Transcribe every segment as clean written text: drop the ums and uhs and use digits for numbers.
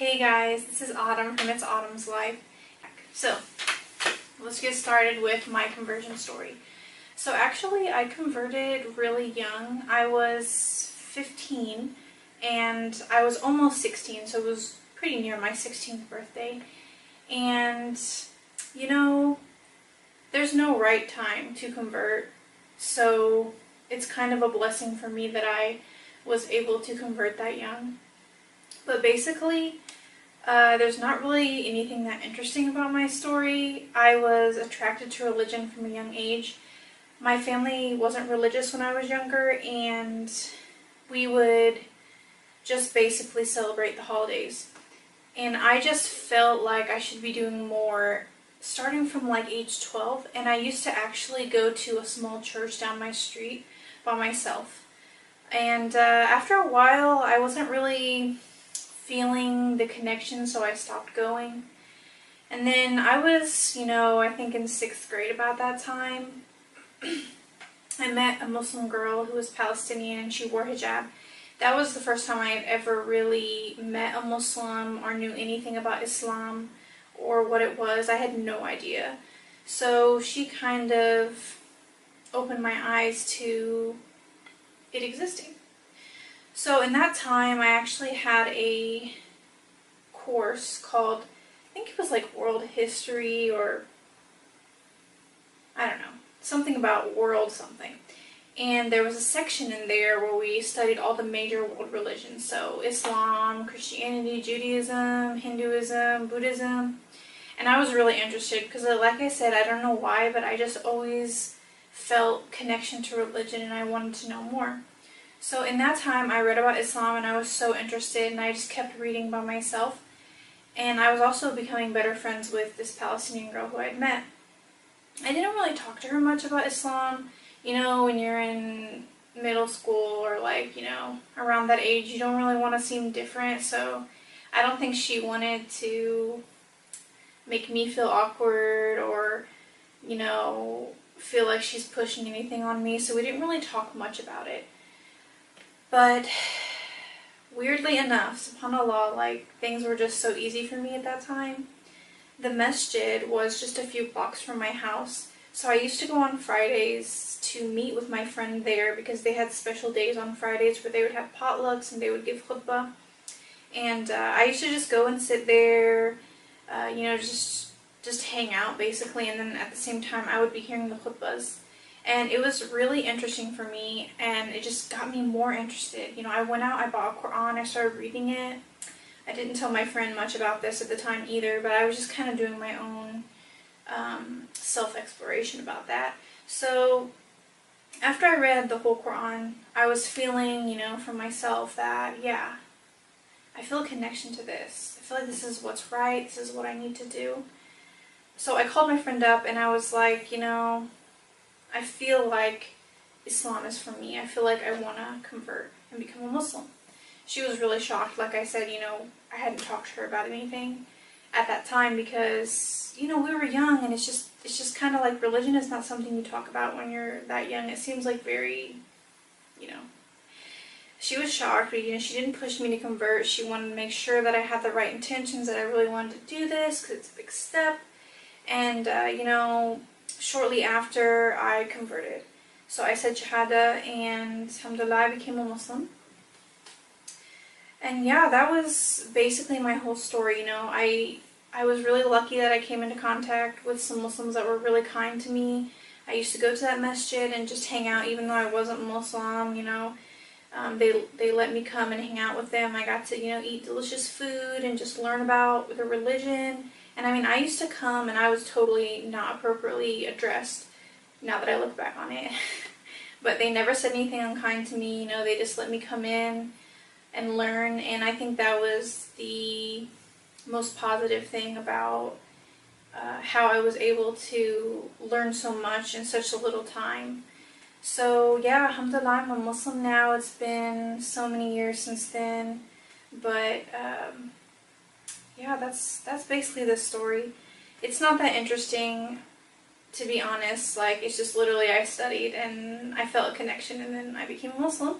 Hey guys, this is Autumn from It's Autumn's Life. So, let's get started with my conversion story. So actually, I converted really young. I was 15 and I was almost 16, so it was pretty near my 16th birthday. And, you know, there's no right time to convert, so it's kind of a blessing for me that I was able to convert that young. But basically, there's not really anything that interesting about my story. I was attracted to religion from a young age. My family wasn't religious when I was younger, and we would just basically celebrate the holidays. And I just felt like I should be doing more starting from like age 12, and I used to actually go to a small church down my street by myself. And after a while, I wasn't really feeling the connection, so I stopped going. And then I was, I think in 6th grade about that time, I met a Muslim girl who was Palestinian and she wore hijab. That was the first time I had ever really met a Muslim or knew anything about Islam or what it was. I had no idea. So she kind of opened my eyes to it existing. So in that time, I actually had a course called, I think it was like world history, or I don't know, something about world something. And there was a section in there where we studied all the major world religions. So Islam, Christianity, Judaism, Hinduism, Buddhism. And I was really interested because, like I said, I don't know why, but I just always felt connection to religion and I wanted to know more. So in that time, I read about Islam and I was so interested, and I just kept reading by myself. And I was also becoming better friends with this Palestinian girl who I'd met. I didn't really talk to her much about Islam. When you're in middle school or around that age, you don't really want to seem different. So I don't think she wanted to make me feel awkward or, feel like she's pushing anything on me. So we didn't really talk much about it. But weirdly enough, subhanAllah, things were just so easy for me at that time. The masjid was just a few blocks from my house, so I used to go on Fridays to meet with my friend there because they had special days on Fridays where they would have potlucks and they would give khutbah. And I used to just go and sit there, just hang out basically, and then at the same time I would be hearing the khutbahs. And it was really interesting for me, and it just got me more interested. I went out, I bought a Quran, I started reading it. I didn't tell my friend much about this at the time either, but I was just kind of doing my own self-exploration about that. So after I read the whole Quran, I was feeling, for myself that, yeah, I feel a connection to this. I feel like this is what's right, this is what I need to do. So I called my friend up and I was like, I feel like Islam is for me. I feel like I want to convert and become a Muslim. She was really shocked. Like I said, I hadn't talked to her about anything at that time because, we were young, and it's just kind of like religion is not something you talk about when you're that young. It seems like very, She was shocked, but, she didn't push me to convert. She wanted to make sure that I had the right intentions, that I really wanted to do this because it's a big step. And, shortly after, I converted. So I said Shahada, and alhamdulillah, I became a Muslim. And yeah, that was basically my whole story. I was really lucky that I came into contact with some Muslims that were really kind to me. I used to go to that masjid and just hang out, even though I wasn't Muslim. They let me come and hang out with them. I got to, eat delicious food and just learn about the religion. And I used to come and I was totally not appropriately addressed, now that I look back on it. But they never said anything unkind to me, they just let me come in and learn. And I think that was the most positive thing about how I was able to learn so much in such a little time. So yeah, alhamdulillah, I'm a Muslim now. It's been so many years since then. But yeah, that's basically the story. It's not that interesting, to be honest. It's just literally I studied and I felt a connection and then I became a Muslim.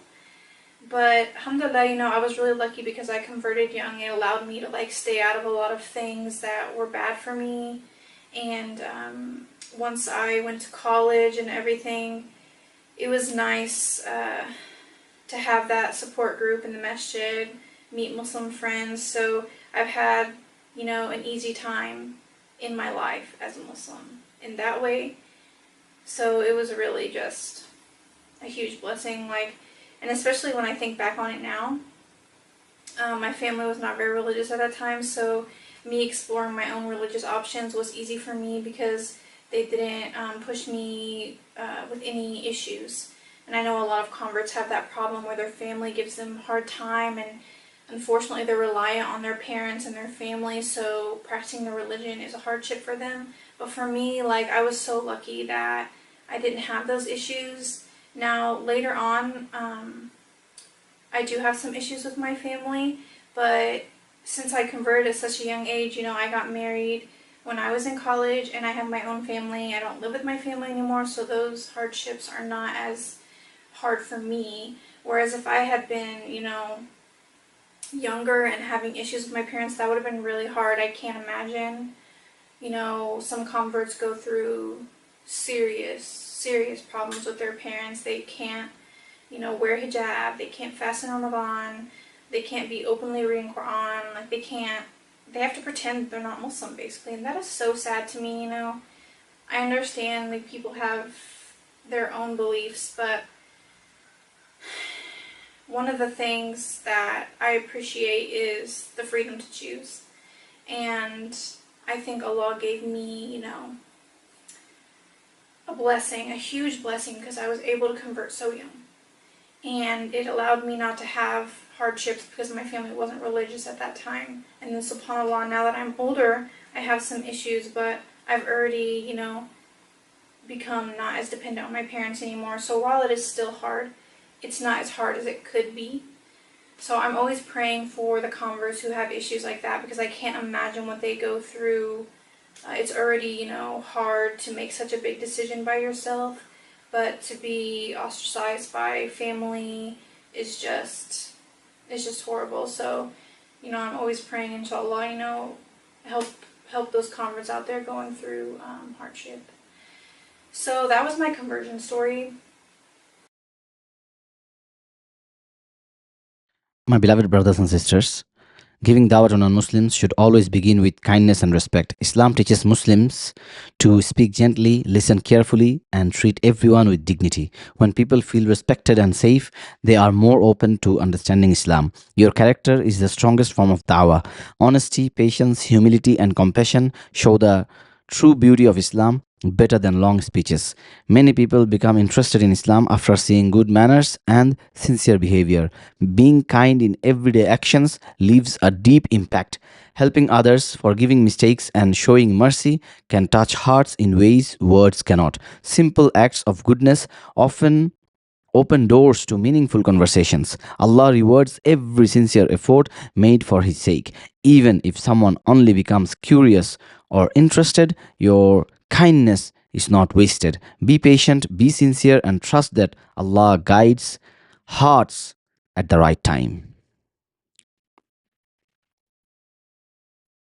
But alhamdulillah, I was really lucky because I converted young. It allowed me to like stay out of a lot of things that were bad for me. And once I went to college and everything, it was nice to have that support group in the masjid, meet Muslim friends. So I've had, an easy time in my life as a Muslim in that way. So it was really just a huge blessing. And especially when I think back on it now, my family was not very religious at that time, so me exploring my own religious options was easy for me because they didn't push me with any issues. And I know a lot of converts have that problem where their family gives them a hard time, and unfortunately they're reliant on their parents and their family, so practicing their religion is a hardship for them. But for me, I was so lucky that I didn't have those issues. Now, later on, I do have some issues with my family, but since I converted at such a young age, I got married when I was in college and I have my own family. I don't live with my family anymore, so those hardships are not as hard for me. Whereas if I had been, younger and having issues with my parents, that would have been really hard. I can't imagine. Some converts go through serious problems with their parents. They can't, wear hijab. They can't fast in Ramadan. They can't be openly reading Quran. They have to pretend they're not Muslim, basically. And that is so sad to me, I understand, people have their own beliefs, but one of the things that I appreciate is the freedom to choose. And I think Allah gave me, a blessing, a huge blessing, because I was able to convert so young. And it allowed me not to have hardships because my family wasn't religious at that time. And then subhanAllah, now that I'm older, I have some issues, but I've already, become not as dependent on my parents anymore. So while it is still hard, it's not as hard as it could be. So I'm always praying for the converts who have issues like that, because I can't imagine what they go through. It's already, hard to make such a big decision by yourself, but to be ostracized by family is just, it's just horrible. So, I'm always praying, inshallah, help those converts out there going through hardship. So that was my conversion story. My beloved brothers and sisters, giving dawah to non-Muslims should always begin with kindness and respect. Islam teaches Muslims to speak gently, listen carefully, and treat everyone with dignity. When people feel respected and safe, they are more open to understanding Islam. Your character is the strongest form of dawah. Honesty, patience, humility, and compassion show the true beauty of Islam better than long speeches. Many people become interested in Islam after seeing good manners and sincere behavior. Being kind in everyday actions leaves a deep impact. Helping others, forgiving mistakes, and showing mercy can touch hearts in ways words cannot. Simple acts of goodness often open doors to meaningful conversations. Allah rewards every sincere effort made for His sake. Even if someone only becomes curious or interested, your kindness is not wasted. Be patient, be sincere, and trust that Allah guides hearts at the right time.